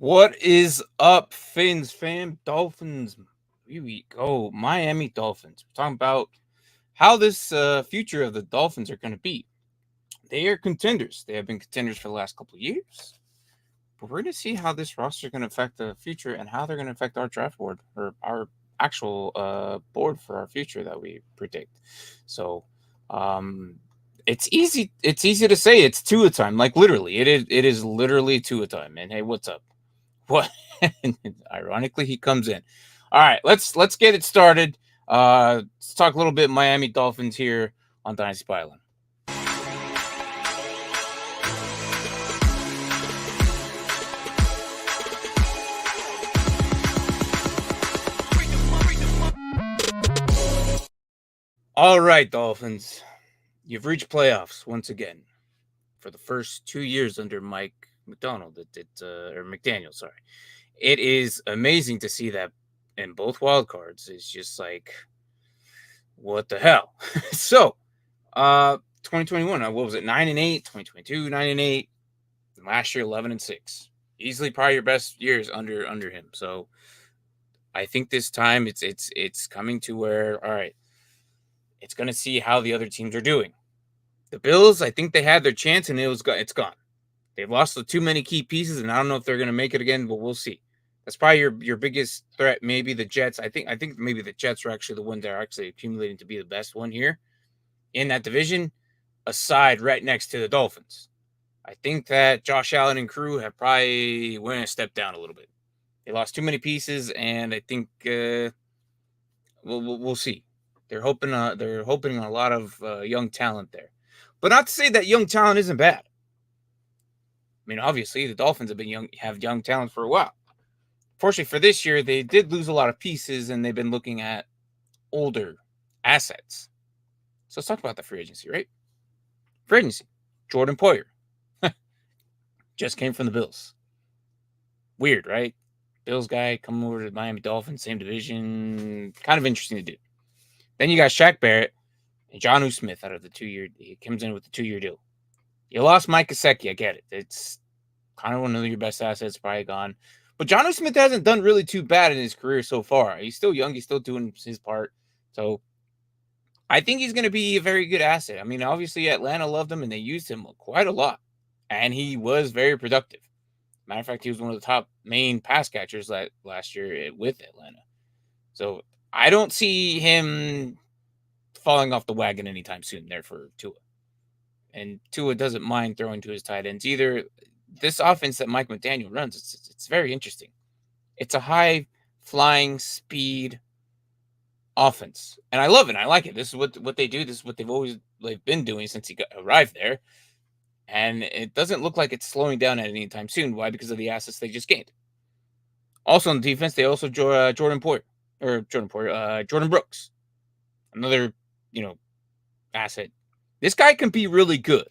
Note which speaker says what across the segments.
Speaker 1: What is up, Fins fam? Dolphins. Here we go. Miami Dolphins. We're talking about how this future of the Dolphins are going to be. They are contenders. They have been contenders for the last couple of years. But we're going to see how this roster is going to affect the future and how they're going to affect our draft board or our actual board for our future that we predict. So, it's easy. It's easy to say it's Tua time. Like literally, it is literally Tua time. And hey, what's up? What? Ironically, he comes in. All right, let's get it started. Let's talk a little bit Miami Dolphins here on Dynasty Island. All right, Dolphins, you've reached playoffs once again for the first 2 years under Mike McDonald. Or McDaniel, sorry. It is amazing to see that in both wild cards. It's just like, what the hell? So, 2021, what was it? 9-8. 2022, 9-8. And last year, 11-6. Easily probably your best years under him. So, I think this time it's coming to where, all right, it's going to see how the other teams are doing. The Bills, I think they had their chance and it's gone. They've lost too many key pieces, and I don't know if they're going to make it again, but we'll see. That's probably your biggest threat. Maybe the Jets. I think maybe the Jets are actually the ones that are actually accumulating to be the best one here in that division, aside right next to the Dolphins. I think that Josh Allen and crew have probably went a step down a little bit. They lost too many pieces, and I think we'll see. They're hoping on a lot of young talent there, but not to say that young talent isn't bad. I mean, obviously, the Dolphins have young talent for a while. Fortunately for this year, they did lose a lot of pieces, and they've been looking at older assets. So let's talk about the free agency, right? Free agency. Jordan Poyer. Just came from the Bills. Weird, right? Bills guy coming over to the Miami Dolphins, same division. Kind of interesting to do. Then you got Shaq Barrett and Jonnu Smith out of the 2-year. He comes in with the 2-year deal. You lost Mike Gesicki. I get it. It's kind of one of your best assets, probably gone. But Jonnu Smith hasn't done really too bad in his career so far. He's still young. He's still doing his part. So I think he's going to be a very good asset. I mean, obviously, Atlanta loved him, and they used him quite a lot. And he was very productive. Matter of fact, he was one of the top main pass catchers last year with Atlanta. So I don't see him falling off the wagon anytime soon there for Tua. And Tua doesn't mind throwing to his tight ends either. This offense that Mike McDaniel runs, it's very interesting. It's a high flying speed offense, and I love it. I like it. This is what they do. This is what they've been doing since he arrived there, and it doesn't look like it's slowing down at any time soon. Why? Because of the assets they just gained. Also on the defense, they also Jordan Brooks, another asset. This guy can be really good.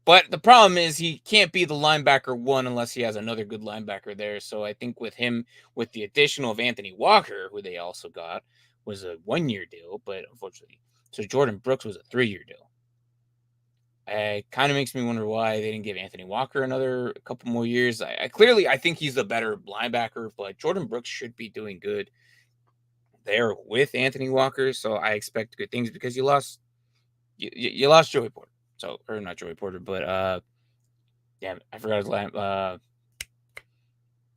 Speaker 1: But the problem is he can't be the linebacker one unless he has another good linebacker there. So I think with the additional of Anthony Walker, who they also got, was a 1-year deal, but unfortunately. So Jordan Brooks was a 3-year deal. It kind of makes me wonder why they didn't give Anthony Walker a couple more years. I think he's the better linebacker, but Jordan Brooks should be doing good there with Anthony Walker. So I expect good things because you lost Joey Porter. So, or not Joey Porter, but I forgot his name.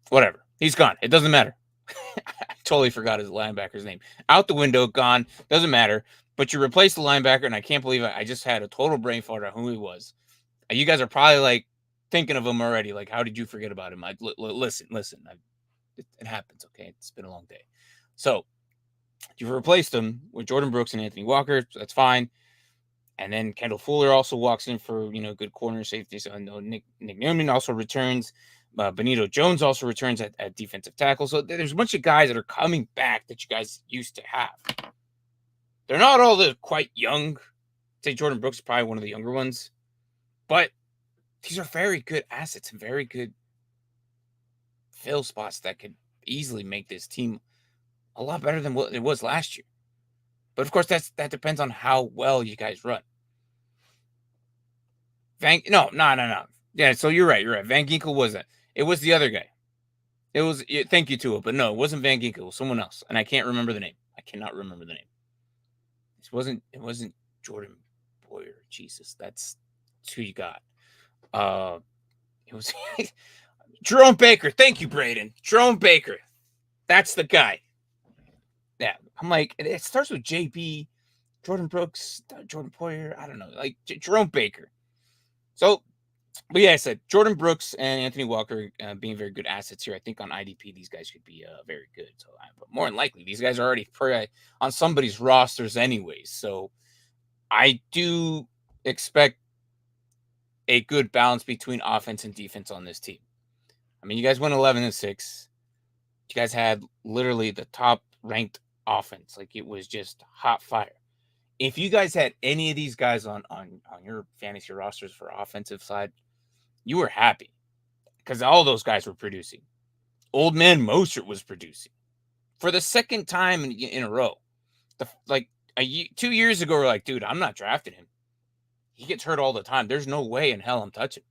Speaker 1: Whatever. He's gone. It doesn't matter. I totally forgot his linebacker's name. Out the window, gone. Doesn't matter. But you replaced the linebacker, and I can't believe I just had a total brain fart on who he was. You guys are probably like thinking of him already. Like, how did you forget about him? Listen. It happens, okay? It's been a long day. So, you've replaced him with Jordan Brooks and Anthony Walker. So that's fine. And then Kendall Fuller also walks in for, good corner safety. So Nick Newman also returns. Benito Jones also returns at defensive tackle. So there's a bunch of guys that are coming back that you guys used to have. They're not all quite young. I'd say Jordan Brooks is probably one of the younger ones. But these are very good assets and very good fill spots that could easily make this team a lot better than what it was last year. But of course, that depends on how well you guys run. No. Yeah, so you're right. Van Ginkel wasn't. It was the other guy. It was thank you to it, but no, it wasn't Van Ginkel. It was someone else, and I can't remember the name. I cannot remember the name. It wasn't Jordan Boyer. Jesus, that's who you got. It was Jerome Baker. Thank you, Braden. Jerome Baker. That's the guy. Yeah, I'm like, it starts with JB, Jordan Brooks, Jordan Poyer. I don't know, like Jerome Baker. So, but yeah, I said Jordan Brooks and Anthony Walker being very good assets here. I think on IDP, these guys could be very good. So, but more than likely, these guys are already on somebody's rosters anyways. So, I do expect a good balance between offense and defense on this team. I mean, you guys went 11-6. You guys had literally the top ranked offense. Like, it was just hot fire. If you guys had any of these guys on your fantasy rosters for offensive side, you were happy because all those guys were producing. Old man Mostert was producing for the second time in a row. 2 years ago, we're like, dude, I'm not drafting him. He gets hurt all the time. There's no way in hell I'm touching him.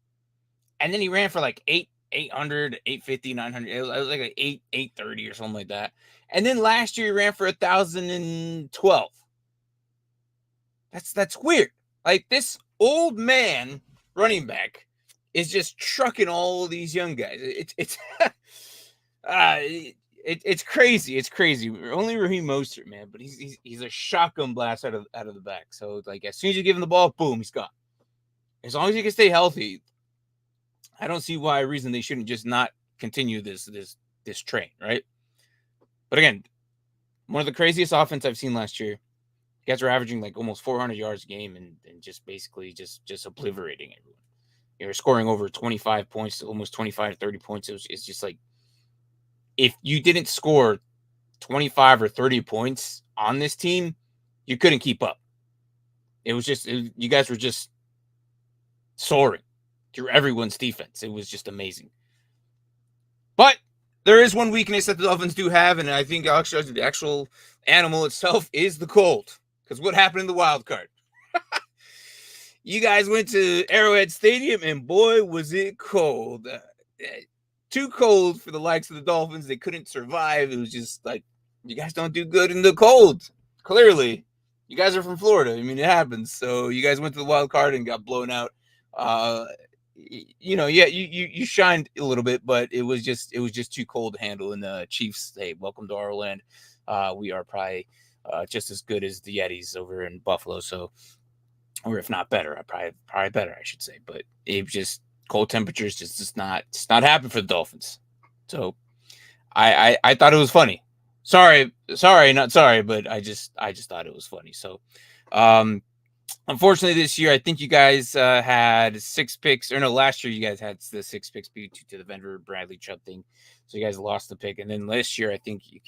Speaker 1: And then he ran for like 800, 850, 900. It was like 830 or something like that. And then last year he ran for 1,012. That's weird. Like, this old man running back is just trucking all of these young guys. It's crazy. It's crazy. Only Raheem Mostert, man, but he's a shotgun blast out of the back. So, like, as soon as you give him the ball, boom, he's gone. As long as he can stay healthy, I don't see why reason they shouldn't just not continue this train, right? But again, one of the craziest offense I've seen last year. You guys are averaging like almost 400 yards a game and just basically just obliterating everyone. You're scoring over 25 points, almost 25 to 30 points. It's just like, if you didn't score 25 or 30 points on this team, you couldn't keep up. It was just, you guys were just soaring through everyone's defense. It was just amazing. But there is one weakness that the Dolphins do have, and I think actually the actual animal itself is the cold. Because what happened in the wild card? You guys went to Arrowhead Stadium, and boy, was it cold. Too cold for the likes of the Dolphins. They couldn't survive. It was just like, you guys don't do good in the cold. Clearly, you guys are from Florida. I mean, it happens. So you guys went to the wild card and got blown out. You shined a little bit, but it was just too cold to handle. And the Chiefs, hey, welcome to our land. We are probably just as good as the Yetis over in Buffalo. So, or if not better, probably better, I should say. But it just, cold temperatures just not happen for the Dolphins. So I thought it was funny. Sorry, not sorry, but I just thought it was funny. So unfortunately this year, I think you guys had 6 picks, or no, last year you guys had the 6 picks due to the Vendor Bradley Chubb thing. So you guys lost the pick. And then this year, I think you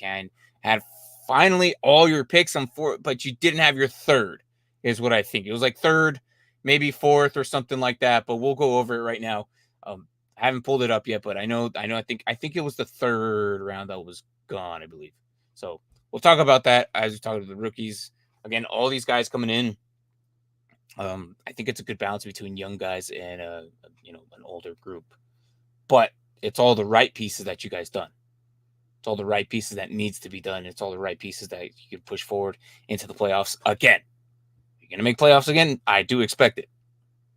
Speaker 1: had finally all your picks on 4, but you didn't have your third, is what I think. It was like 3rd, maybe 4th or something like that, but we'll go over it right now. I haven't pulled it up yet, but I think it was the 3rd round that was gone, I believe. So we'll talk about that as we talk to the rookies. Again, all these guys coming in. I think it's a good balance between young guys and an older group. But it's all the right pieces that you guys done. It's all the right pieces that needs to be done. It's all the right pieces that you can push forward into the playoffs again. You're going to make playoffs again? I do expect it.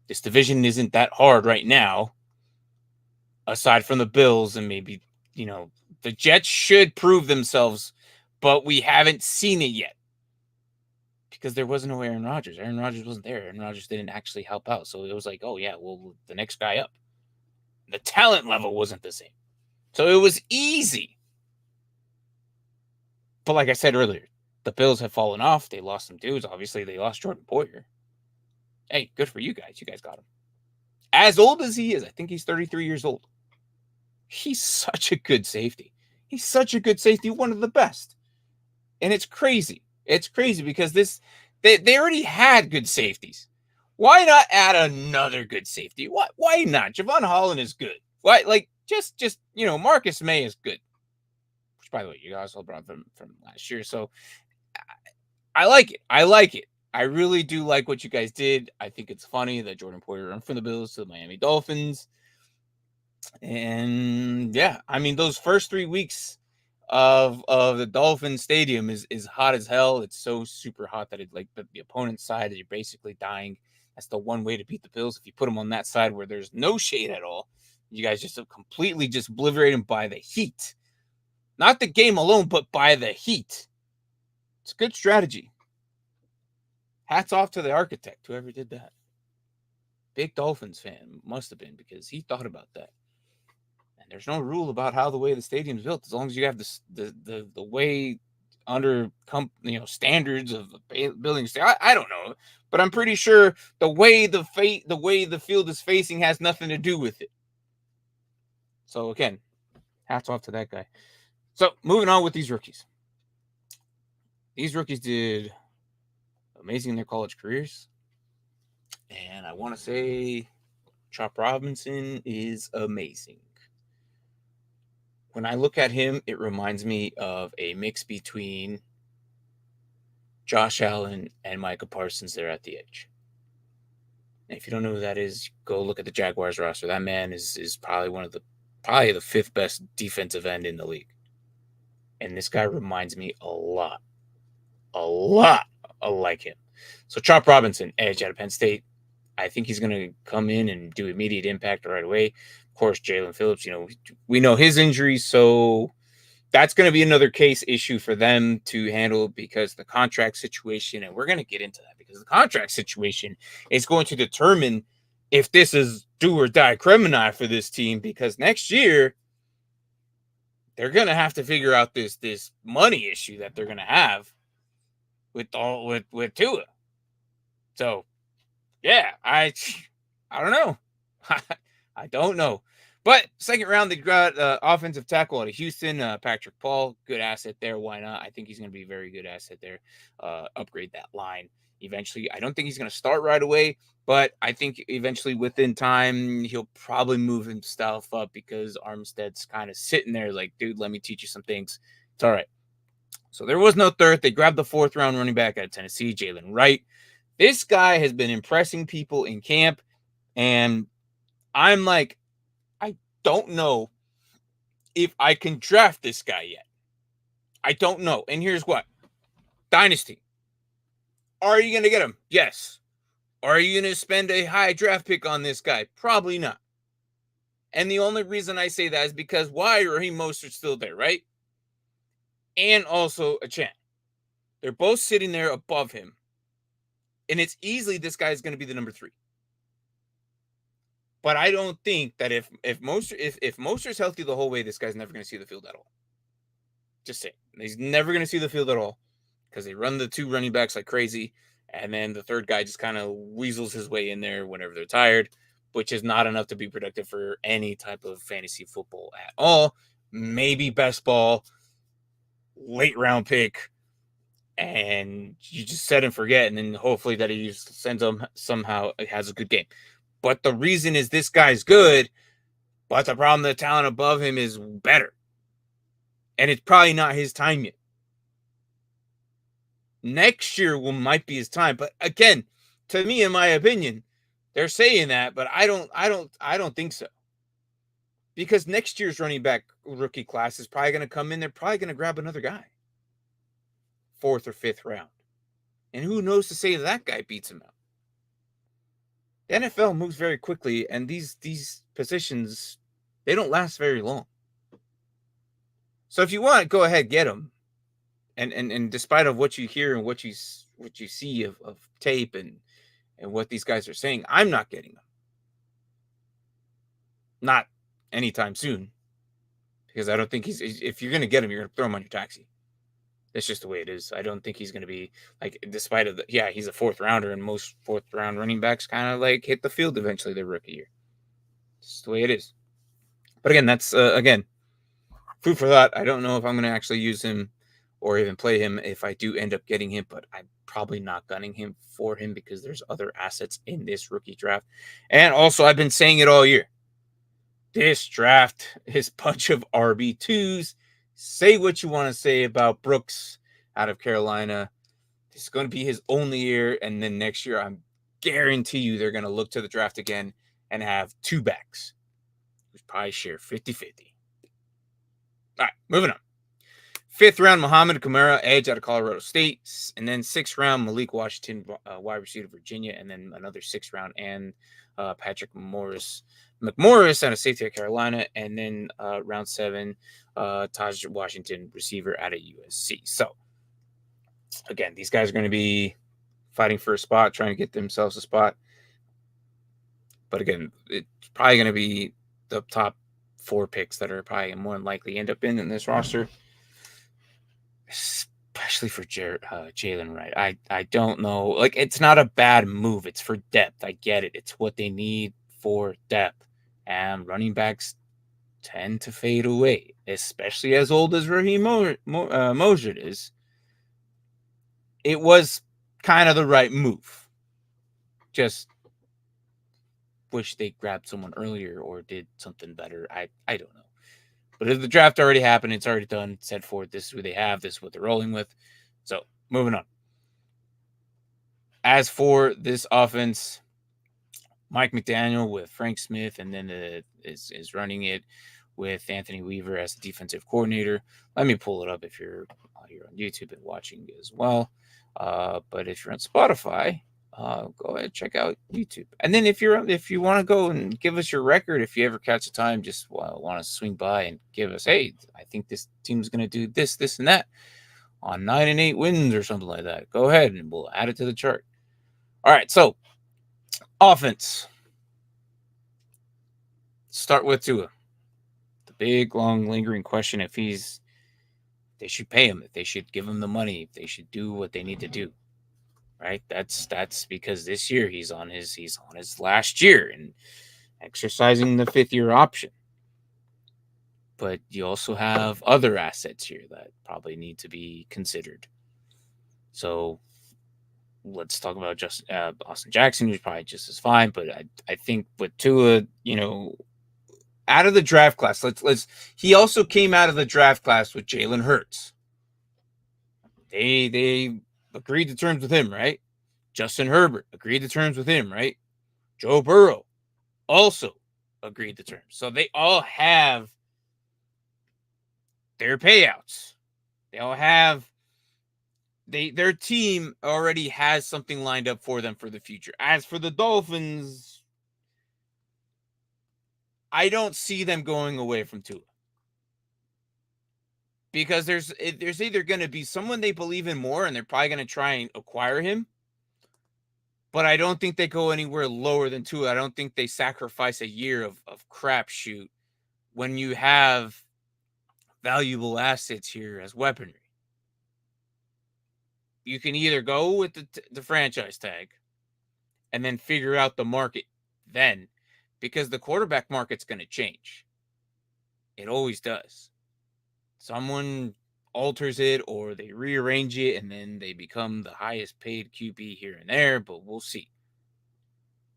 Speaker 1: This division isn't that hard right now, aside from the Bills and maybe, the Jets should prove themselves, but we haven't seen it yet because there wasn't no Aaron Rodgers. Aaron Rodgers wasn't there. Aaron Rodgers didn't actually help out. So it was like, oh, yeah, well, the next guy up. The talent level wasn't the same. So it was easy. But like I said earlier, the Bills have fallen off. They lost some dudes. Obviously, they lost Jordan Poyer. Hey, good for you guys. You guys got him. As old as he is, I think he's 33 years old. He's such a good safety. He's such a good safety, one of the best. And it's crazy. It's crazy because they already had good safeties. Why not add another good safety? Why not? Javon Holland is good. Why, just Marcus May is good. Which, by the way, you guys all brought from last year. So I like it. I really do like what you guys did. I think it's funny that Jordan Poyer went from the Bills to the Miami Dolphins. And yeah, I mean, those first 3 weeks of the Dolphin Stadium is hot as hell. It's so super hot that it like the opponent's side you're basically dying. That's the one way to beat the Bills. If you put them on that side where there's no shade at all, you guys just completely just obliterate them by the heat. Not the game alone, but by the heat. It's a good strategy. Hats off to the architect, whoever did that. Big Dolphins fan must have been, because he thought about that. And there's no rule about how the way the stadium's built, as long as you have the way under standards of the building. I don't know, but I'm pretty sure the way the field is facing has nothing to do with it. So again, hats off to that guy. So moving on with these rookies. These rookies did amazing in their college careers. And I want to say Chop Robinson is amazing. When I look at him, it reminds me of a mix between Josh Allen and Micah Parsons there at the edge. And if you don't know who that is, go look at the Jaguars roster. That man is probably the fifth best defensive end in the league. And this guy reminds me a lot like him. So Chop Robinson, edge out of Penn State. I think he's going to come in and do immediate impact right away. Of course, Jalen Phillips, we know his injury, so that's going to be another case issue for them to handle, because the contract situation, and we're going to get into that, because the contract situation is going to determine if this is do or die criminal for this team, because next year they're going to have to figure out this money issue that they're going to have with Tua. So yeah, I don't know. I don't know. But second round, they got offensive tackle out of Houston, Patrick Paul. Good asset there. Why not? I think he's going to be a very good asset there. Upgrade that line eventually. I don't think he's going to start right away, but I think eventually within time, he'll probably move himself up, because Armstead's kind of sitting there like, dude, let me teach you some things. It's all right. So there was no third. They grabbed the fourth round running back out of Tennessee, Jalen Wright. This guy has been impressing people in camp, and I'm like, I don't know if I can draft this guy yet. I don't know. And here's what. Dynasty. Are you going to get him? Yes. Are you going to spend a high draft pick on this guy? Probably not. And the only reason I say that is because why Raheem Mostert's still there, right? And also a Chan. They're both sitting there above him. And it's easily this guy is going to be the number 3. But I don't think that if Mostert's healthy the whole way, this guy's never going to see the field at all. Just saying. He's never going to see the field at all, because they run the 2 running backs like crazy, and then the third guy just kind of weasels his way in there whenever they're tired, which is not enough to be productive for any type of fantasy football at all. Maybe best ball, late round pick, and you just set and forget, and then hopefully that he just sends him somehow has a good game. But the reason is this guy's good, but the problem, the talent above him is better. And it's probably not his time yet. Next year might be his time. But again, to me, in my opinion, they're saying that, but I don't think so. Because next year's running back rookie class is probably going to come in. They're probably going to grab another guy. 4th or 5th round. And who knows to say that guy beats him out. The NFL moves very quickly, and these positions, they don't last very long. So if you want, go ahead, get them. And despite of what you hear and what you see of tape and what these guys are saying, I'm not getting them. Not anytime soon. Because I don't think if you're going to get him, you're going to throw him on your taxi. That's just the way it is. I don't think he's going to be like, despite of he's a 4th rounder, and most 4th round running backs kind of like hit the field eventually their rookie year. It's the way it is. But again, that's food for thought. I don't know if I'm going to actually use him or even play him if I do end up getting him, but I'm probably not gunning him for him, because there's other assets in this rookie draft. And also, I've been saying it all year. This draft is a bunch of RB2s. Say what you want to say about Brooks out of Carolina. This is going to be his only year, and then next year, I guarantee you they're going to look to the draft again and have 2 backs. We probably share 50-50. All right, moving on. 5th round, Muhammad Kamara, edge out of Colorado State. And then 6th round, Malik Washington, wide receiver, Virginia. And then another 6th round, and Patrick McMorris out of safety at Carolina. And then round 7, Taj Washington, receiver out of USC. So, again, these guys are going to be fighting for a spot, trying to get themselves a spot. But again, it's probably going to be the top 4 picks that are probably more than likely end up in this roster. Especially for Jalen Wright. I don't know. Like, it's not a bad move. It's for depth. I get it. It's what they need for depth. And running backs tend to fade away, especially as old as Raheem Mostert is. It was kind of the right move. Just wish they grabbed someone earlier or did something better. I don't know. But if the draft already happened, it's already done, set forth, this is who they have, this is what they're rolling with. So, moving on. As for this offense, Mike McDaniel with Frank Smith, and then is running it with Anthony Weaver as the defensive coordinator. Let me pull it up if you're here on YouTube and watching as well. But if you're on Spotify, go ahead, check out YouTube. And then if you want to go and give us your record, if you ever catch the time, just want to swing by and give us, hey, I think this team's going to do this, and that on 9-8 wins or something like that. Go ahead and we'll add it to the chart. All right, so offense. Start with Tua. The big, long, lingering question: if they should pay him, if they should give him the money, if they should do what they need to do. Right, that's because this year he's on his last year and exercising the 5th-year option. But you also have other assets here that probably need to be considered. So let's talk about Austin Jackson, who's probably just as fine. But I think with Tua, out of the draft class, he also came out of the draft class with Jalen Hurts. They agreed to terms with him, right? Justin Herbert agreed to terms with him, right? Joe Burrow also agreed to terms. So they all have their payouts. They all have their team already has something lined up for them for the future. As for the Dolphins, I don't see them going away from Tua. Because there's either going to be someone they believe in more and they're probably going to try and acquire him. But I don't think they go anywhere lower than Tua. I don't think they sacrifice a year of crapshoot when you have valuable assets here as weaponry. You can either go with the franchise tag and then figure out the market then, because the quarterback market's going to change. It always does. Someone alters it or they rearrange it and then they become the highest paid QB here and there, but we'll see.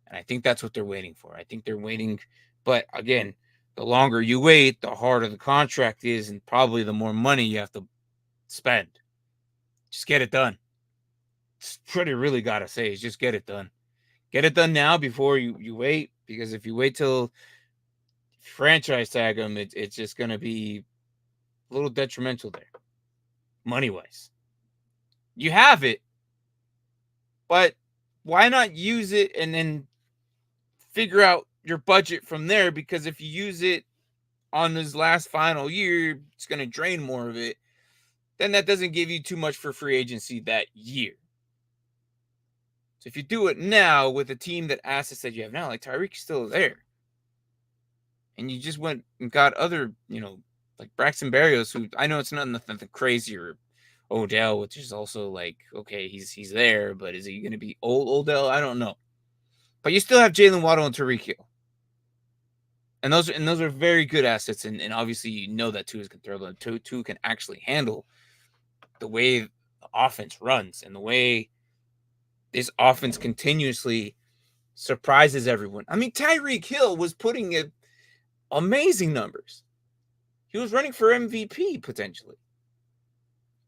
Speaker 1: And I think that's what they're waiting for. I think they're waiting. But again, the longer you wait, the harder the contract is and probably the more money you have to spend. Just get it done. It's what I really got to say is just get it done. Get it done now before you wait, because if you wait till franchise tag them, it's just going to be a little detrimental there, money-wise. You have it, but why not use it and then figure out your budget from there? Because if you use it on his last final year, it's going to drain more of it. Then that doesn't give you too much for free agency that year. So if you do it now with the team that assets that you have now, like Tyreek's still there, and you just went and got other, like Braxton Berrios, who I know it's nothing crazy, or Odell, which is also like, okay, he's there, but is he going to be old Odell? I don't know. But you still have Jalen Waddle and Tyreek Hill. And those are very good assets, and obviously you know that Tua can throw them. Tua can actually handle the way the offense runs and the way this offense continuously surprises everyone. I mean, Tyreek Hill was putting in amazing numbers. He was running for MVP potentially.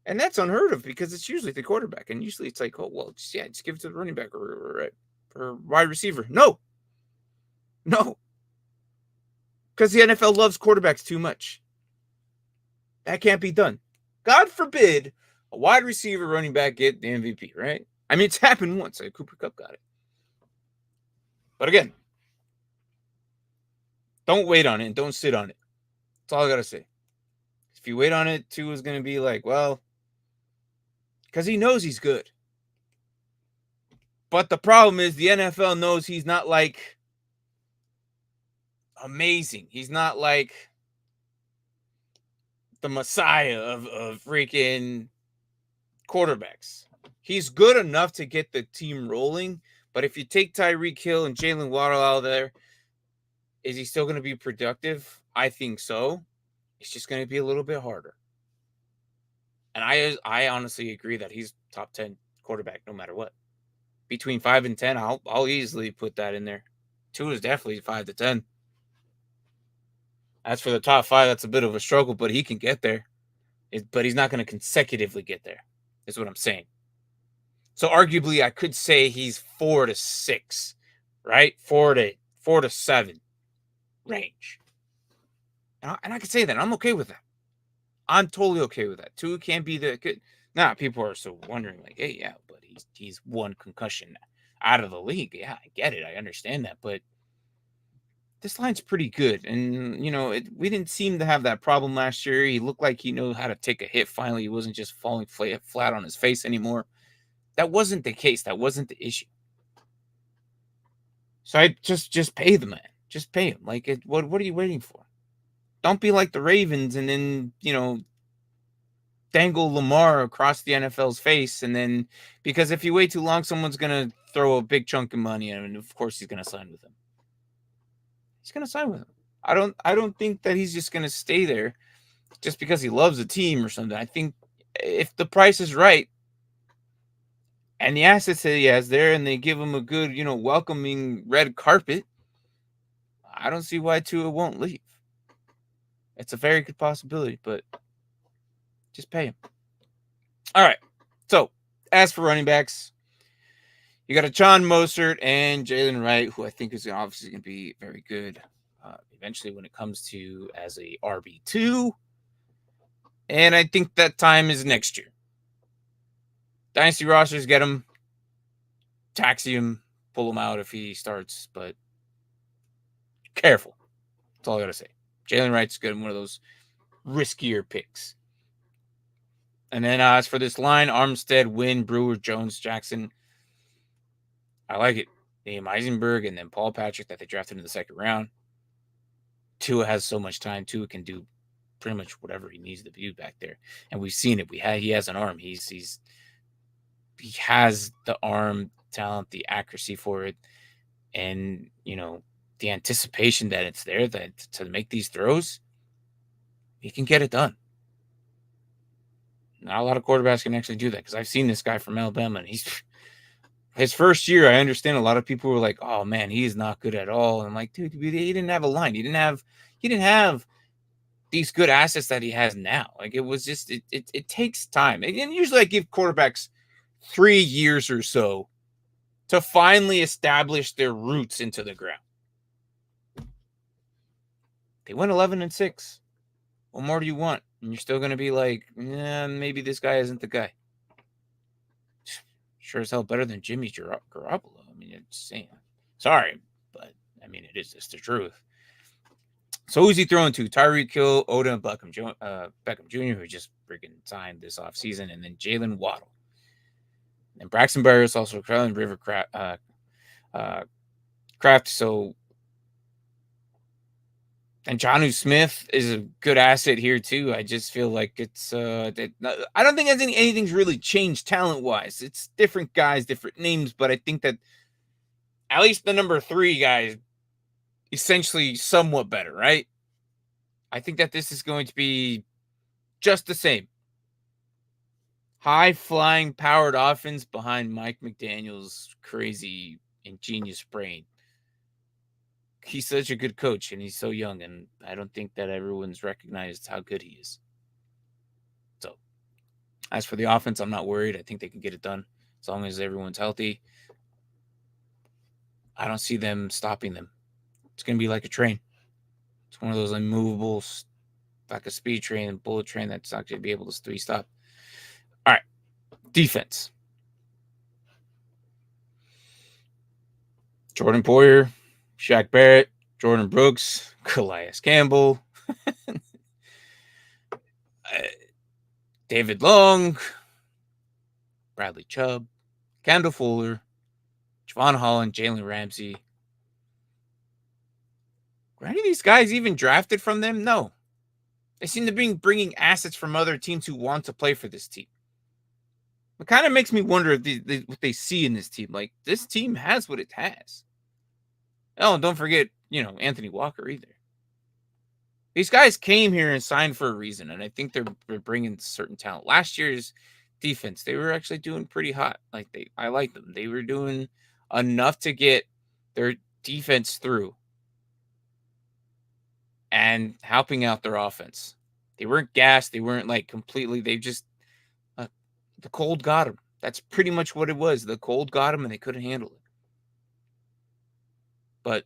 Speaker 1: And that's unheard of because it's usually the quarterback. And usually it's like, oh, well, just give it to the running back or wide receiver. No. Because the NFL loves quarterbacks too much. That can't be done. God forbid a wide receiver running back get the MVP, right? I mean, it's happened once. Like Cooper Kupp got it. But again, don't wait on it and don't sit on it. That's all I got to say. If you wait on it, Tua is going to be like, well, because he knows he's good. But the problem is the NFL knows he's not like amazing. He's not like the messiah of freaking quarterbacks. He's good enough to get the team rolling, but if you take Tyreek Hill and Jalen Waddle out of there, is he still going to be productive? I think so. It's just going to be a little bit harder. And I honestly agree that he's top 10 quarterback no matter what. Between 5 and 10, I'll easily put that in there. 2 is definitely 5 to 10. As for the top 5, that's a bit of a struggle, but he can get there. But he's not going to consecutively get there, is what I'm saying. So arguably, I could say he's 4 to 6, right? 4 to 7 range. And I could say that. I'm okay with that. I'm totally okay with that. 2 can't be the good. Now, people are so wondering, like, hey, yeah, but he's one concussion out of the league. Yeah, I get it. I understand that. But this line's pretty good. And, we didn't seem to have that problem last year. He looked like he knew how to take a hit finally. He wasn't just falling flat on his face anymore. That wasn't the case. That wasn't the issue. So I just pay the man. Just pay him. Like, what are you waiting for? Don't be like the Ravens and then, dangle Lamar across the NFL's face. And then, because if you wait too long, someone's going to throw a big chunk of money. And of course, he's going to sign with him. He's going to sign with him. I don't think that he's just going to stay there just because he loves the team or something. I think if the price is right and the assets that he has there and they give him a good, welcoming red carpet, I don't see why Tua won't leave. It's a very good possibility, but just pay him. All right. So, as for running backs, you got a John Mostert and Jalen Wright, who I think is obviously going to be very good eventually when it comes to as a RB2. And I think that time is next year. Dynasty rosters, get him, taxi him, pull him out if he starts, but careful. That's all I got to say. Jalen Wright's good, one of those riskier picks. And then as for this line, Armstead, Wynn, Brewer, Jones, Jackson, I like it. Name Eisenberg and then Paul Patrick that they drafted in the second round. Tua has so much time. Tua can do pretty much whatever he needs to do back there. And we've seen it. He has an arm. He has the arm talent, the accuracy for it, and the anticipation that it's there that to make these throws, he can get it done. Not a lot of quarterbacks can actually do that because I've seen this guy from Alabama, and his first year, I understand a lot of people were like, "Oh man, he is not good at all." And I'm like, dude, he didn't have a line. He didn't have these good assets that he has now. Like it was just it takes time. And usually I give quarterbacks 3 years or so to finally establish their roots into the ground. They went 11-6. What more do you want? And you're still going to be like, maybe this guy isn't the guy. Sure as hell better than Jimmy Garoppolo. I mean, it's saying, sorry, but I mean, it is just the truth. So who's he throwing to? Tyreek Hill, Odell, and Beckham Jr., who just freaking signed this offseason, and then Jalen Waddle. And Braxton Berrios, also Carolyn River Craft. So, and Jonnu Smith is a good asset here too. I just feel like it's I don't think anything's really changed talent-wise. It's different guys, different names, but I think that at least the number 3 guys essentially somewhat better, right? I think that this is going to be just the same. High-flying, powered offense behind Mike McDaniel's crazy, ingenious brain. He's such a good coach, and he's so young, and I don't think that everyone's recognized how good he is. So, as for the offense, I'm not worried. I think they can get it done as long as everyone's healthy. I don't see them stopping them. It's going to be like a train. It's one of those immovable, like a speed train, bullet train that's not going to be able to stop. All right, defense. Jordan Poyer, Shaq Barrett, Jordan Brooks, Calais Campbell, David Long, Bradley Chubb, Kendall Fuller, Javon Holland, Jalen Ramsey. Were any of these guys even drafted from them? No. They seem to be bringing assets from other teams who want to play for this team. It kind of makes me wonder if what they see in this team. Like, this team has what it has. Oh, and don't forget, Anthony Walker either. These guys came here and signed for a reason, and I think they're bringing certain talent. Last year's defense, they were actually doing pretty hot. I like them. They were doing enough to get their defense through and helping out their offense. They weren't gassed. They weren't completely. They just the cold got them. That's pretty much what it was. The cold got them, and they couldn't handle it. But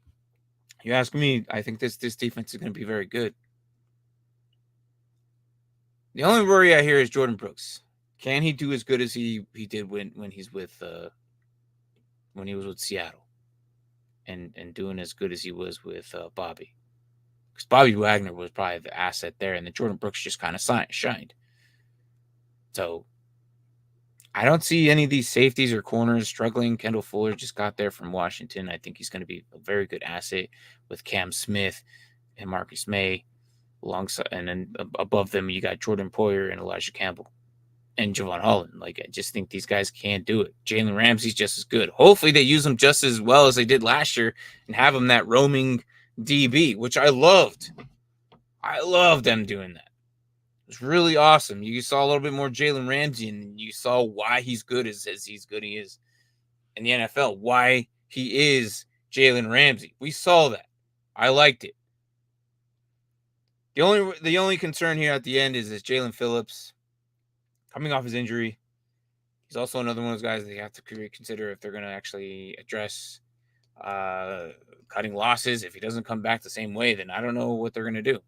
Speaker 1: you ask me, I think this defense is going to be very good. The only worry I hear is Jordan Brooks. Can he do as good as he did when he was with Seattle, and doing as good as he was with Bobby? Because Bobby Wagner was probably the asset there, and then Jordan Brooks just kind of shined. So I don't see any of these safeties or corners struggling. Kendall Fuller just got there from Washington. I think he's going to be a very good asset with Cam Smith and Marcus May alongside, and then above them you got Jordan Poyer and Elijah Campbell and Javon Holland. I just think these guys can't do it. Jalen Ramsey's just as good. Hopefully they use him just as well as they did last year and have him that roaming DB, which I loved. I loved them doing that. It was really awesome. You saw a little bit more Jalen Ramsey, and you saw why he's good as he's good he is in the NFL. Why he is Jalen Ramsey. We saw that. I liked it. The only concern here at the end is Jalen Phillips coming off his injury. He's also another one of those guys that they have to consider if they're going to actually address cutting losses. If he doesn't come back the same way, then I don't know what they're going to do.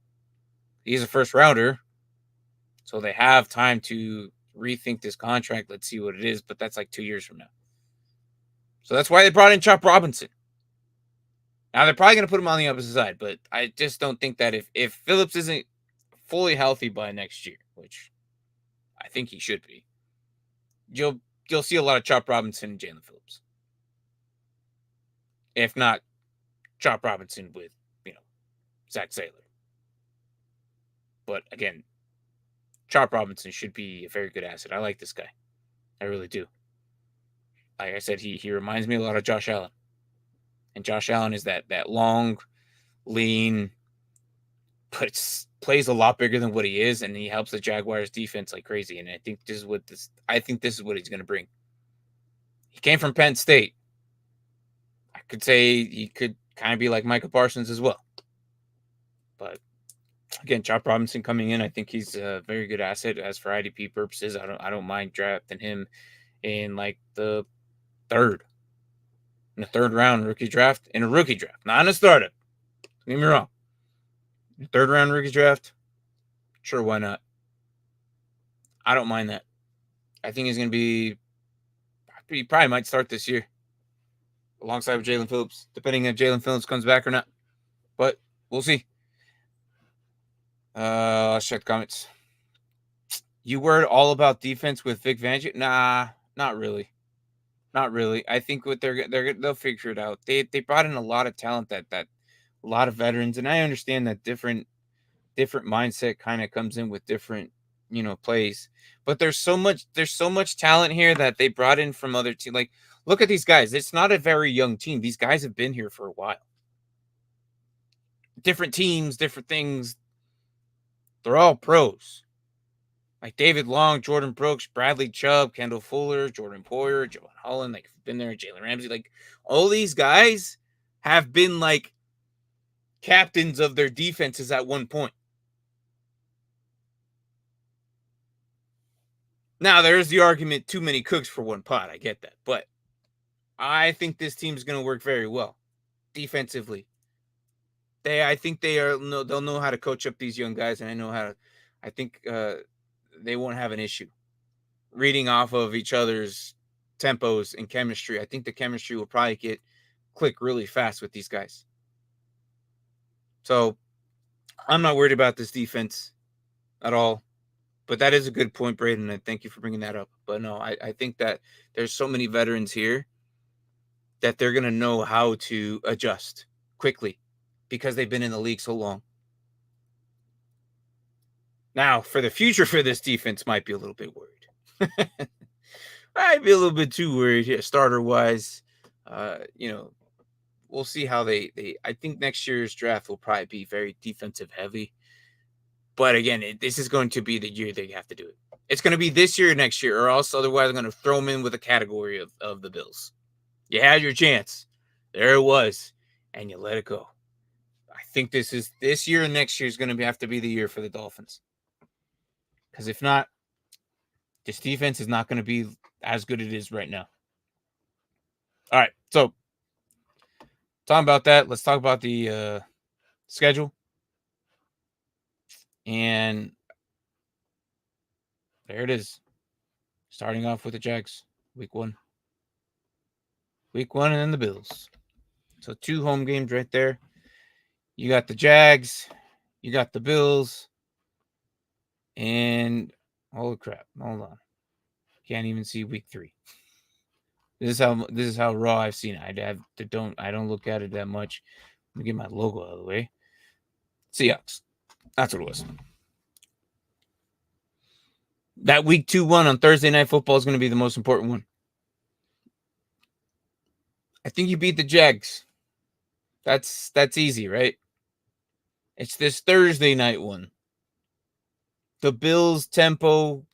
Speaker 1: He's a first rounder, so they have time to rethink this contract. Let's see what it is, but that's 2 years from now. So that's why they brought in Chop Robinson. Now, they're probably going to put him on the opposite side, but I just don't think that if Phillips isn't fully healthy by next year, which I think he should be, you'll see a lot of Chop Robinson and Jalen Phillips. If not, Chop Robinson with, Zach Saylor. But again, Chop Robinson should be a very good asset. I like this guy. I really do. Like I said, he reminds me a lot of Josh Allen. And Josh Allen is that long, lean, but plays a lot bigger than what he is, and he helps the Jaguars defense like crazy. And I think this is what he's going to bring. He came from Penn State. I could say he could kind of be like Micah Parsons as well. But again, Chop Robinson coming in, I think he's a very good asset. As for IDP purposes, I don't mind drafting him in the third round rookie draft, not in a startup. Don't get me wrong. Third round rookie draft, sure, why not? I don't mind that. I think he's going to be. He probably might start this year alongside with Jalen Phillips, depending if Jalen Phillips comes back or not. But we'll see. Let's check the comments. You worried all about defense with Vic Fangio? Nah, not really. Not really. I think what they'll figure it out. They brought in a lot of talent, that a lot of veterans, and I understand that different mindset kind of comes in with different plays. But there's so much talent here that they brought in from other teams. Look at these guys. It's not a very young team. These guys have been here for a while. Different teams, different things. They're all pros. Like David Long, Jordan Brooks, Bradley Chubb, Kendall Fuller, Jordan Poyer, Javon Holland, been there, Jalen Ramsey. All these guys have been captains of their defenses at one point. Now, there's the argument, too many cooks for one pot. I get that. But I think this team is going to work very well defensively. I think they'll know how to coach up these young guys, and I think they won't have an issue reading off of each other's tempos and chemistry. I think the chemistry will probably click really fast with these guys. So I'm not worried about this defense at all. But that is a good point, Braden, and thank you for bringing that up. But no, I think that there's so many veterans here that they're going to know how to adjust quickly because they've been in the league so long. Now, for the future for this defense, might be a little bit worried. I'd be a little bit too worried here, starter-wise. We'll see how they I think next year's draft will probably be very defensive heavy. But again, this is going to be the year they have to do it. It's going to be this year or next year, or else otherwise I'm going to throw them in with a category of the Bills. You had your chance. There it was. And you let it go. I think this year and next year is going to have to be the year for the Dolphins. Because if not, this defense is not going to be as good as it is right now. All right. So, talking about that, let's talk about the schedule. And there it is. Starting off with the Jags, week 1. Week 1 and then the Bills. So 2 home games right there. You got the Jags, you got the Bills, and holy crap, hold on. Can't even see week 3. This is how raw I've seen it. I don't look at it that much. Let me get my logo out of the way. Seahawks. That's what it was. That week 2-1 on Thursday Night Football is going to be the most important one. I think you beat the Jags. That's easy, right? It's this Thursday night one. The Bills tempo,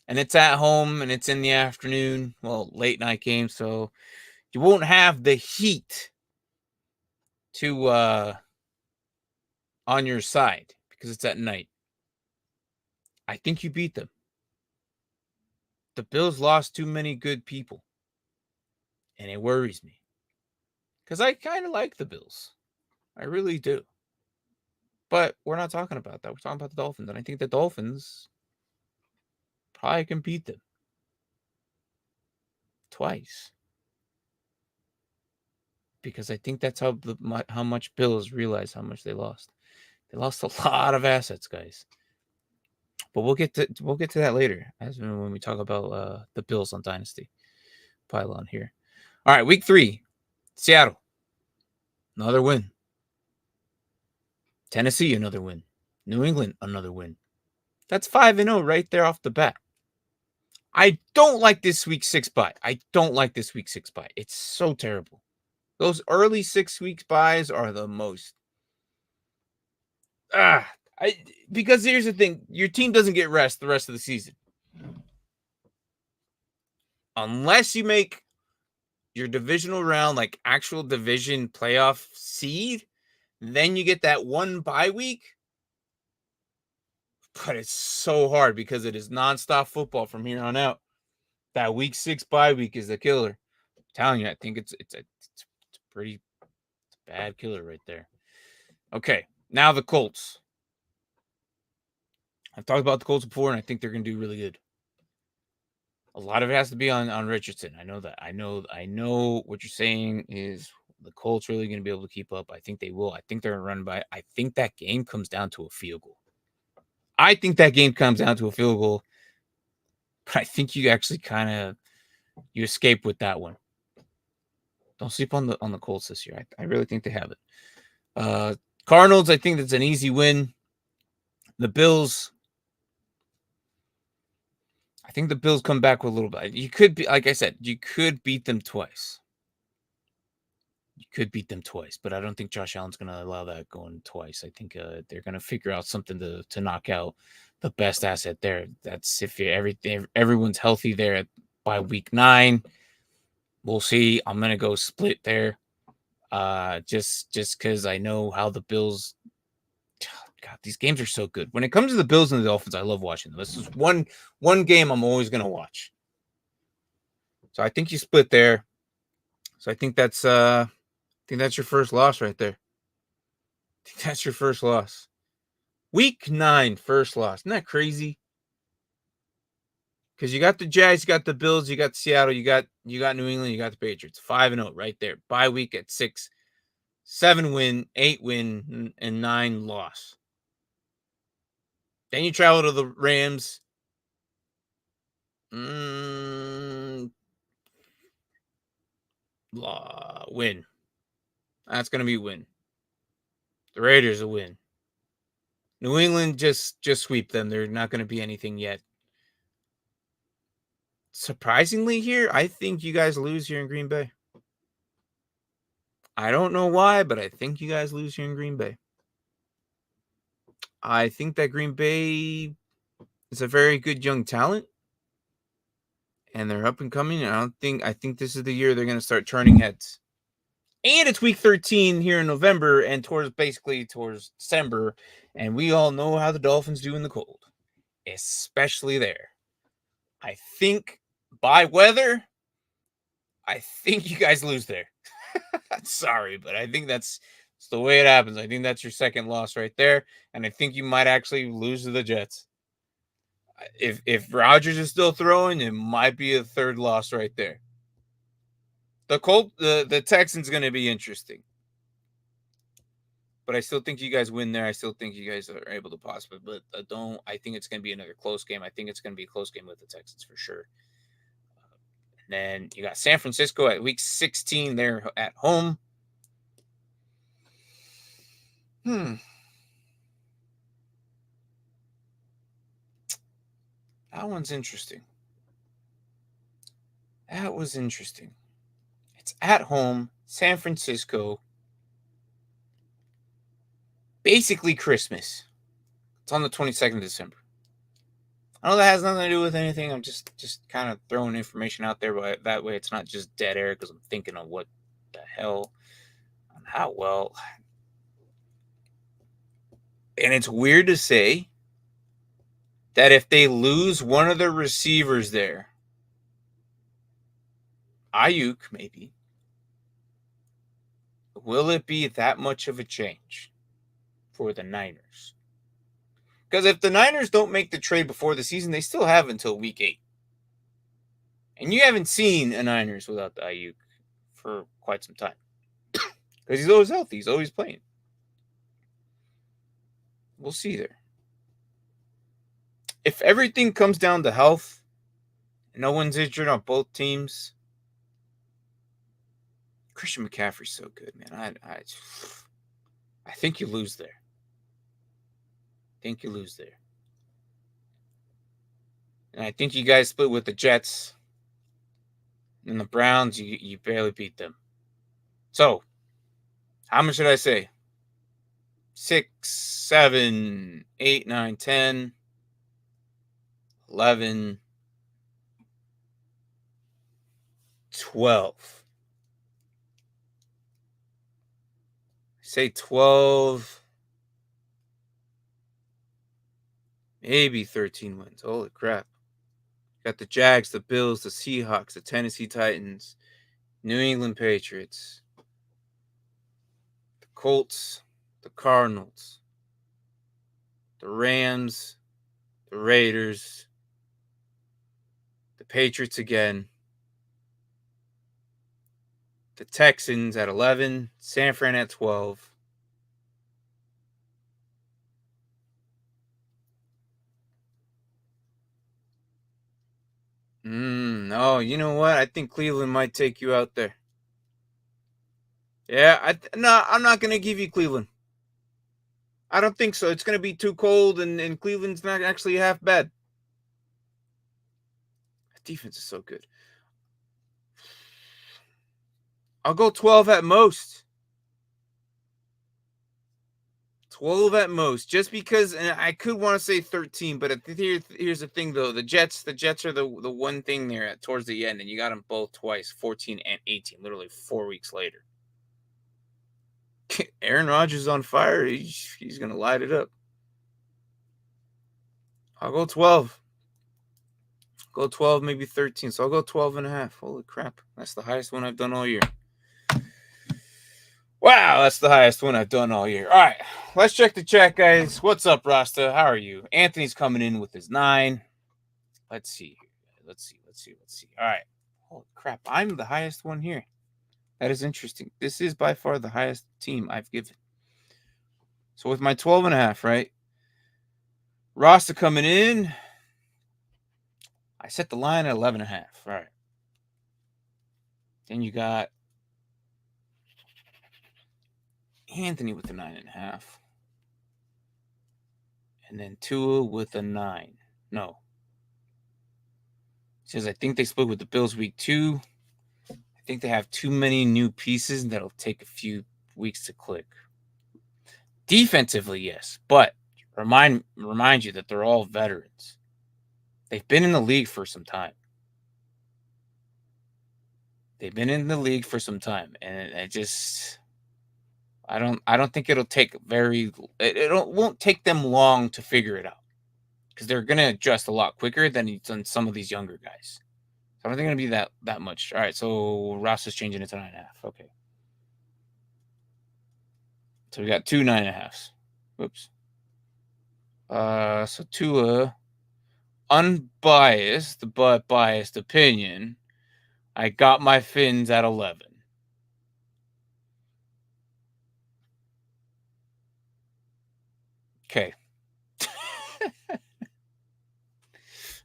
Speaker 1: and it's at home, and it's in the afternoon. Well, late night game, so you won't have the heat to on your side because it's at night. I think you beat them. The Bills lost too many good people, and it worries me because I kind of like the Bills. I really do. But we're not talking about that. We're talking about the Dolphins, and I think the Dolphins probably can beat them twice. Because I think that's how much Bills realize how much they lost. They lost a lot of assets, guys. But we'll get to that later, as when we talk about the Bills on Dynasty pylon here. All right, week 3, Seattle, another win. Tennessee, another win. New England, another win. That's 5-0 right there off the bat. I don't like this week 6 bye. It's so terrible. Those early 6 weeks buys are the most. Because here's the thing. Your team doesn't get rest the rest of the season. Unless you make your divisional round, like actual division playoff seed, then you get that 1 bye week. But it's so hard because it is nonstop football from here on out. That week 6 bye week is the killer. I'm telling you, I think it's a pretty bad killer right there. Okay, now the Colts. I've talked about the Colts before, and I think they're going to do really good. A lot of it has to be on Richardson. I know that. I know what you're saying is the Colts really going to be able to keep up. I think they will. I think they're going to run by. I think that game comes down to a field goal. But I think you actually you escape with that one. Don't sleep on the Colts this year. I really think they have it. Cardinals, I think that's an easy win. The Bills, I think the Bills come back with a little bit. You could be, like I said, you could beat them twice. But I don't think Josh Allen's going to allow that going twice. I think they're going to figure out something to knock out the best asset there. That's if everyone's healthy there by week 9. We'll see. I'm going to go split there. Just because I know how the Bills. God, these games are so good. When it comes to the Bills and the Dolphins, I love watching them. This is one game I'm always going to watch. So I think you split there. So I think that's your first loss right there. think that's your first loss. Week 9, first loss. Isn't that crazy? Because you got the Jags, you got the Bills, you got Seattle, you got New England, you got the Patriots. 5-0 right there. Bye week at 6. 7 win, 8 win, and 9 loss. Then you travel to the Rams. Win. That's going to be a win. The Raiders a win. New England just sweep them. They're not going to be anything yet. Surprisingly here, I think you guys lose here in Green Bay. I don't know why, but I think you guys lose here in Green Bay. I think that Green Bay is a very good young talent, and they're up and coming. And I think this is the year they're going to start turning heads. And it's week 13 here in November and towards December, and we all know how the Dolphins do in the cold, especially there. I think by weather, I think you guys lose there. Sorry, but I think that's the way it happens. I think that's your second loss right there, and I think you might actually lose to the Jets. If Rodgers is still throwing, it might be a third loss right there. The Texans going to be interesting, but I still think you guys win there. I still think you guys are able to possibly, but I think it's going to be another close game. I think it's going to be a close game with the Texans for sure. And then you got San Francisco at week 16 there at home. That one's interesting. That was interesting. It's at home, San Francisco. Basically Christmas. It's on the 22nd of December. I know that has nothing to do with anything. I'm just kind of throwing information out there, but that way it's not just dead air because I'm thinking of what the hell and how well. And it's weird to say that if they lose one of the receivers there, Ayuk maybe, will it be that much of a change for the Niners? Because if the Niners don't make the trade before the season, they still have until week 8. And you haven't seen a Niners without the Ayuk for quite some time. Because he's always healthy. He's always playing. We'll see there. If everything comes down to health, no one's injured on both teams, Christian McCaffrey's so good, man. I think you lose there. And I think you guys split with the Jets. And the Browns, you barely beat them. So, how much did I say? 6, 7, 8, 9, 10, 11, 12. Say 12, maybe 13 wins. Holy crap. Got the Jags, the Bills, the Seahawks, the Tennessee Titans, New England Patriots, the Colts, the Cardinals, the Rams, the Raiders, the Patriots again, the Texans at 11, San Fran at 12. No, you know what? I think Cleveland might take you out there. Yeah, I'm not going to give you Cleveland. I don't think so. It's going to be too cold, and Cleveland's not actually half bad. That defense is so good. I'll go 12 at most. 12 at most, just because, and I could want to say 13, but here's the thing, though. The Jets are the one thing there towards the end, and you got them both twice, 14 and 18, literally 4 weeks later. Aaron Rodgers is on fire. He's going to light it up. I'll go 12. Go 12, maybe 13. So I'll go 12 and a half. Holy crap. That's the highest one I've done all year. Wow, that's the highest one I've done all year. All right, let's check the chat, guys. What's up, Rasta? How are you? Anthony's coming in with his 9. Let's see. Let's see. All right. Holy crap, I'm the highest one here. That is interesting. This is by far the highest team I've given. So with my 12.5, right? Rasta coming in. I set the line at 11.5. All right. Then you got Anthony with a 9.5. And then Tua with a 9. No. It says, I think they split with the Bills week 2. I think they have too many new pieces and that'll take a few weeks to click. Defensively, yes. But remind you that they're all veterans. They've been in the league for some time. And it just I don't think it'll take won't take them long to figure it out. Because they're gonna adjust a lot quicker than some of these younger guys. So I don't think it's gonna be that much. All right, so Ross is changing it to 9.5. Okay. So we got 2 9.5s. Whoops. So Tua, unbiased but biased opinion, I got my Fins at 11. Okay.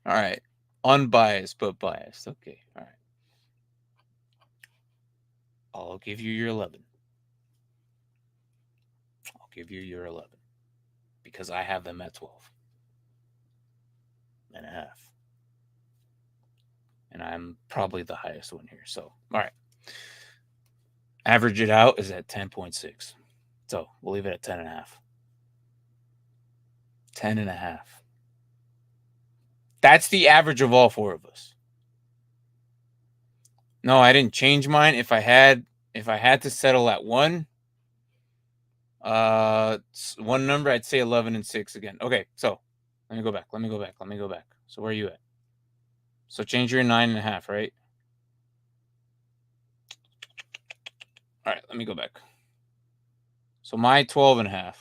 Speaker 1: All right. Unbiased but biased. Okay. All right. I'll give you your 11. I'll give you your 11 because I have them at 12.5. And I'm probably the highest one here. So, all right. Average it out is at 10.6. So we'll leave it at 10.5. 10.5. That's the average of all 4 of us. No, I didn't change mine. If I had to settle at 1 number, I'd say 11 and 6 again. Okay, so let me go back. So where are you at? So change your 9.5, right? All right, let me go back. So my 12.5.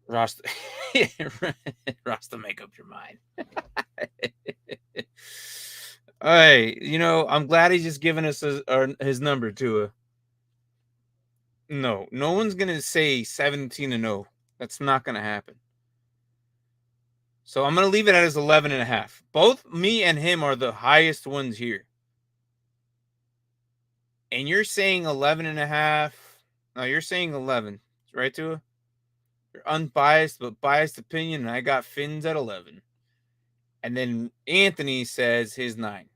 Speaker 1: Rasta, Rasta, make up your mind. Hey, I'm glad he's just giving us his number too. No one's gonna say 17-0. That's not gonna happen. So I'm gonna leave it at his 11.5. Both me and him are the highest ones here. And you're saying 11.5. No, you're saying 11, right, Tua? You're unbiased but biased opinion, and I got Fins at 11. And then Anthony says his 9.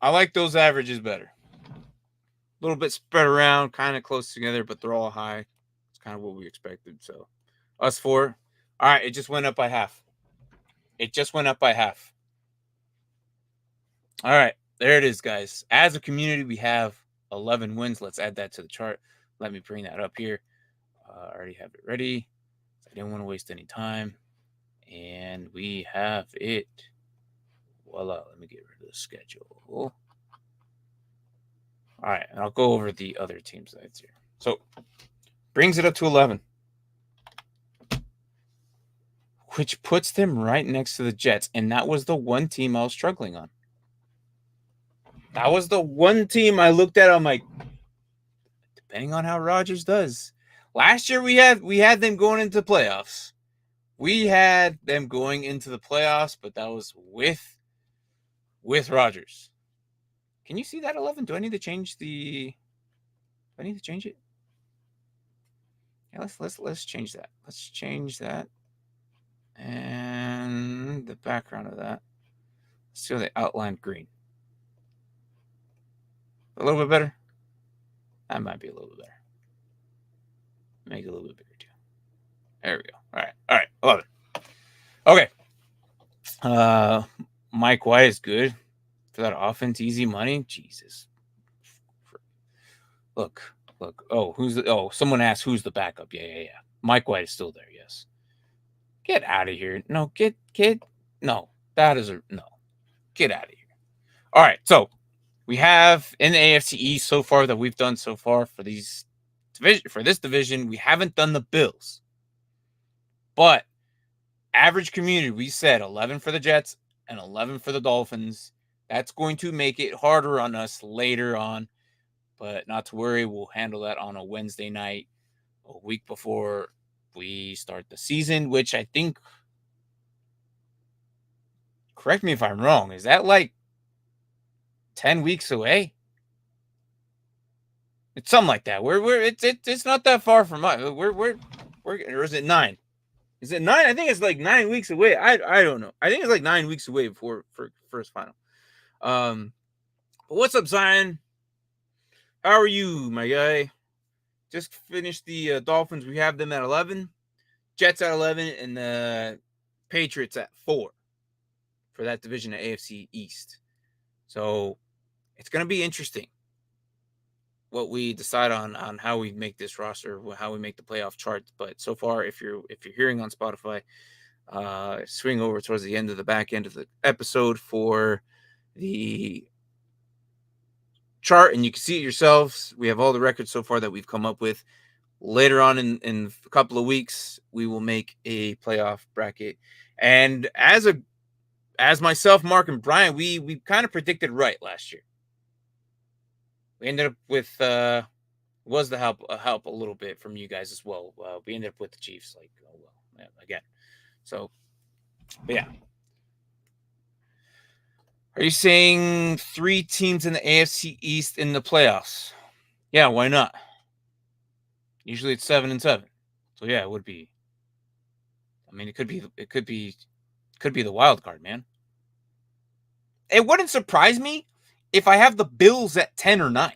Speaker 1: I like those averages better. A little bit spread around, kind of close together, but they're all high. It's kind of what we expected. So us 4. All right, it just went up by half. All right, there it is, guys. As a community, we have 11 wins. Let's add that to the chart. Let me bring that up here. I already have it ready. I didn't want to waste any time. And we have it. Voila. Let me get rid of the schedule. All right, and I'll go over the other teams that's here. So, brings it up to 11. Which puts them right next to the Jets. And that was the one team I was struggling on. That was the one team I looked at. I'm like, depending on how Rodgers does. Last year we had them going into playoffs. But that was with Rodgers. Can you see that 11? Do I need to change it? Yeah, let's change that. Let's change that. And the background of that. Let's see how they outlined green. A little bit better. That might be a little bit better. Make it a little bit bigger too. There we go. All right. 11. Okay. Mike White is good for that offense. Easy money. Jesus. Look. Oh, someone asked who's the backup. Yeah. Mike White is still there. Yes. Get out of here. No, no. That is a no. Get out of here. All right, so we have in the AFC East so far that we've done so far for this division, we haven't done the Bills. But average community, we said 11 for the Jets and 11 for the Dolphins. That's going to make it harder on us later on, but not to worry. We'll handle that on a Wednesday night, a week before we start the season, which I think, correct me if I'm wrong, is that like 10 weeks away? It's something like that. It's not that far from us. We're or is it 9? Is it 9? I think it's like 9 weeks away. I don't know. I think it's like 9 weeks away before for first final. But what's up, Zion? How are you, my guy? Just finished the Dolphins. We have them at 11, Jets at 11, and the Patriots at 4 for that division of AFC East. So it's gonna be interesting what we decide on how we make this roster, how we make the playoff charts. But so far, if you're hearing on Spotify, swing over towards the end of the back end of the episode for the chart, and you can see it yourselves. We have all the records so far that we've come up with. Later on in a couple of weeks, we will make a playoff bracket. And as myself, Mark, and Brian, we kind of predicted right last year. We ended up with was the help a little bit from you guys as well. We ended up with the Chiefs, like, oh well, yeah, again. So, but yeah. Are you saying 3 teams in the AFC East in the playoffs? Yeah, why not? Usually it's 7 and 7. So yeah, it would be. I mean, it could be the wild card, man. It wouldn't surprise me if I have the Bills at 10 or 9.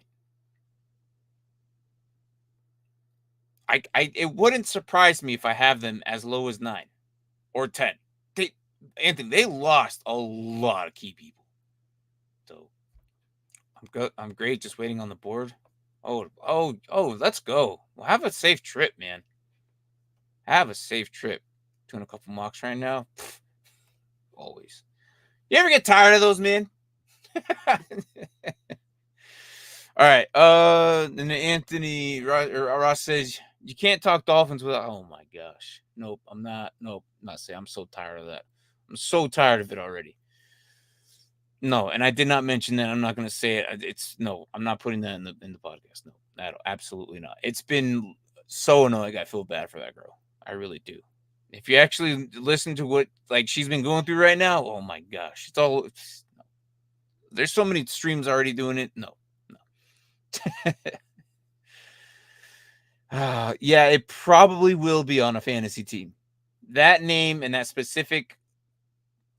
Speaker 1: It wouldn't surprise me if I have them as low as 9 or 10. They lost a lot of key people. So I'm good. I'm great. Just waiting on the board. Oh, let's go. Well, have a safe trip, man. Have a safe trip. Doing a couple mocks right now. Always. You ever get tired of those, man? All right. And Anthony Ross says you can't talk Dolphins without. Oh my gosh. Nope. I'm not. Nope. Not saying. I'm so tired of that. I'm so tired of it already. No, and I did not mention that. I'm not going to say it. It's no. I'm not putting that in the podcast. No, absolutely not. It's been so annoying. I feel bad for that girl. I really do. If you actually listen to what like she's been going through right now, oh my gosh, no. There's so many streams already doing it. No. Yeah, it probably will be on a fantasy team. That name and that specific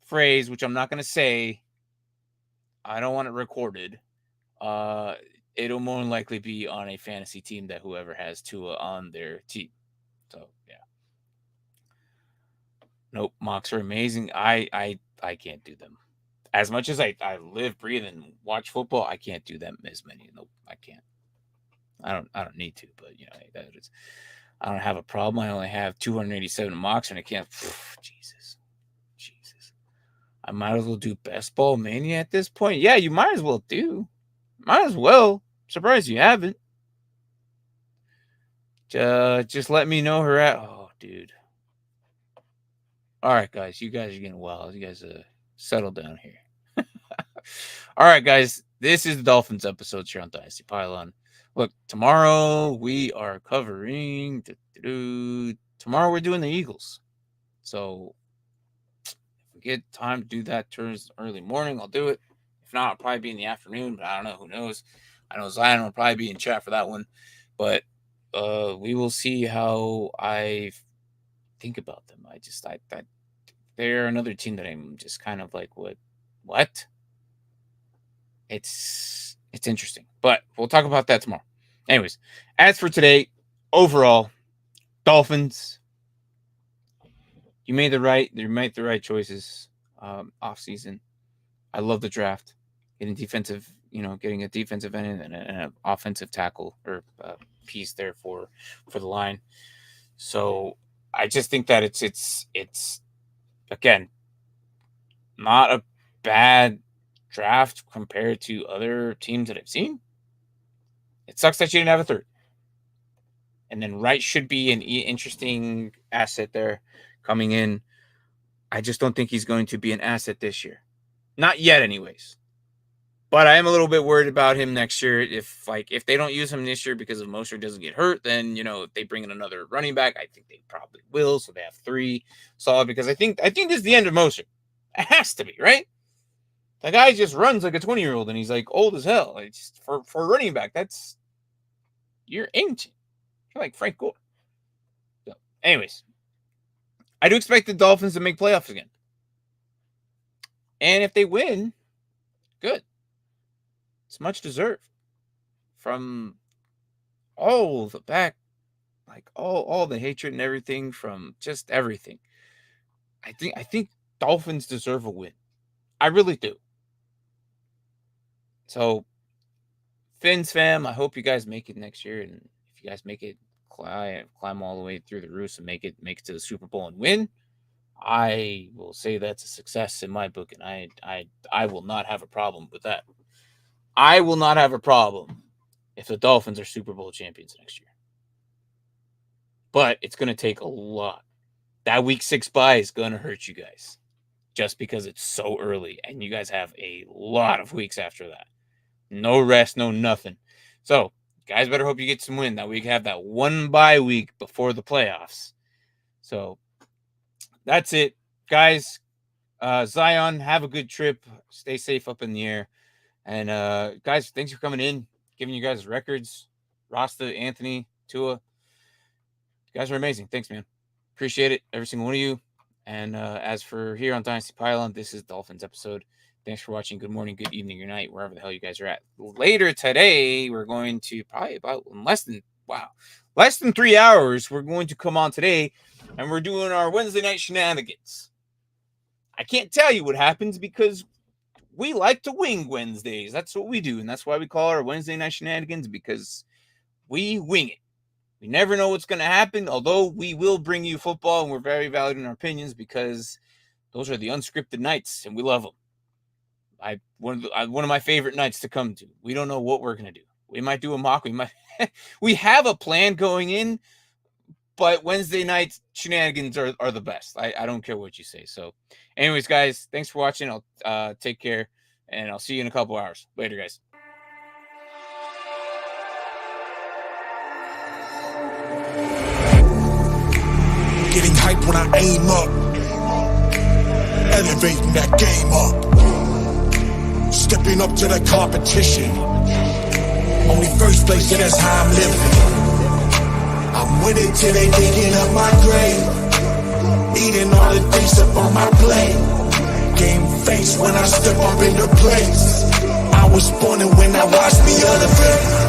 Speaker 1: phrase, which I'm not going to say, I don't want it recorded. It'll more than likely be on a fantasy team that whoever has Tua on their team. So yeah. Nope, mocks are amazing. I can't do them. As much as I live, breathe, and watch football, I can't do them as many. Nope, I can't. I don't need to, but you know, that is, I don't have a problem. I only have 287 mocks, and I can't. Jesus. I might as well do Best Ball Mania at this point. Yeah, you might as well do. Might as well. Surprised you haven't. Just let me know her at. Oh, dude. All right, guys. You guys are getting wild. You guys settle down here. All right, guys. This is the Dolphins episode here on Dynasty Pylon. Look, tomorrow we are covering. Tomorrow we're doing the Eagles. So if we get time to do that turns early morning, I'll do it. If not, I'll probably be in the afternoon, but I don't know. Who knows? I know Zion will probably be in chat for that one. But we will see how I think about them. They're another team that I'm just kind of like, what? It's interesting, but we'll talk about that tomorrow. Anyways, as for today, overall, Dolphins, you made the right choices off season. I love the draft, getting a defensive end and an offensive tackle or piece there for the line. So I just think that it's again, not a bad draft compared to other teams that I've seen. It sucks that you didn't have a third. And then Wright should be an interesting asset there coming in. I just don't think he's going to be an asset this year. Not yet, anyways. But I am a little bit worried about him next year. If they don't use him this year because if Mostert doesn't get hurt, then if they bring in another running back, I think they probably will. So they have 3 solid because I think this is the end of Mostert. It has to be, right? The guy just runs like a 20-year-old and he's like old as hell. Like for a running back, you're ancient. You're like Frank Gore. So, anyways, I do expect the Dolphins to make playoffs again. And if they win, good. It's much deserved from all the back, like all the hatred and everything from just everything. I think Dolphins deserve a win. I really do. So, Fins fam, I hope you guys make it next year, and if you guys make it, climb all the way through the roof and make it to the Super Bowl and win, I will say that's a success in my book, and I will not have a problem with that. I will not have a problem if the Dolphins are Super Bowl champions next year. But it's going to take a lot. That week 6 bye is going to hurt you guys just because it's so early, and you guys have a lot of weeks after that. No rest, no nothing. So, guys better hope you get some win. That we have that 1 bye week before the playoffs. So, that's it. Guys, Zion, have a good trip. Stay safe up in the air. And, guys, thanks for coming in, giving you guys records. Rasta, Anthony, Tua. You guys are amazing. Thanks, man. Appreciate it, every single one of you. And as for here on Dynasty Pylon, this is Dolphins episode. Thanks for watching. Good morning, good evening, good night, wherever the hell you guys are at. Later today, we're going to probably about less than 3 hours. We're going to come on today, and we're doing our Wednesday night shenanigans. I can't tell you what happens because we like to wing Wednesdays. That's what we do, and that's why we call our Wednesday night shenanigans, because we wing it. We never know what's going to happen, although we will bring you football, and we're very valued in our opinions because those are the unscripted nights, and we love them. One of my favorite nights to come to. We don't know what we're going to do. We might do a mock. We have a plan going in, but Wednesday night shenanigans are the best. I don't care what you say. So anyways, guys, thanks for watching. I'll take care, and I'll see you in a couple hours. Later, guys.
Speaker 2: Getting hyped when I aim up, elevating that game up, stepping up to the competition. Only first place, and that's how I'm living. I'm winning till they digging up my grave, eating all the things up on my plate. Game face when I step up into place. I was born and when I watched the other face.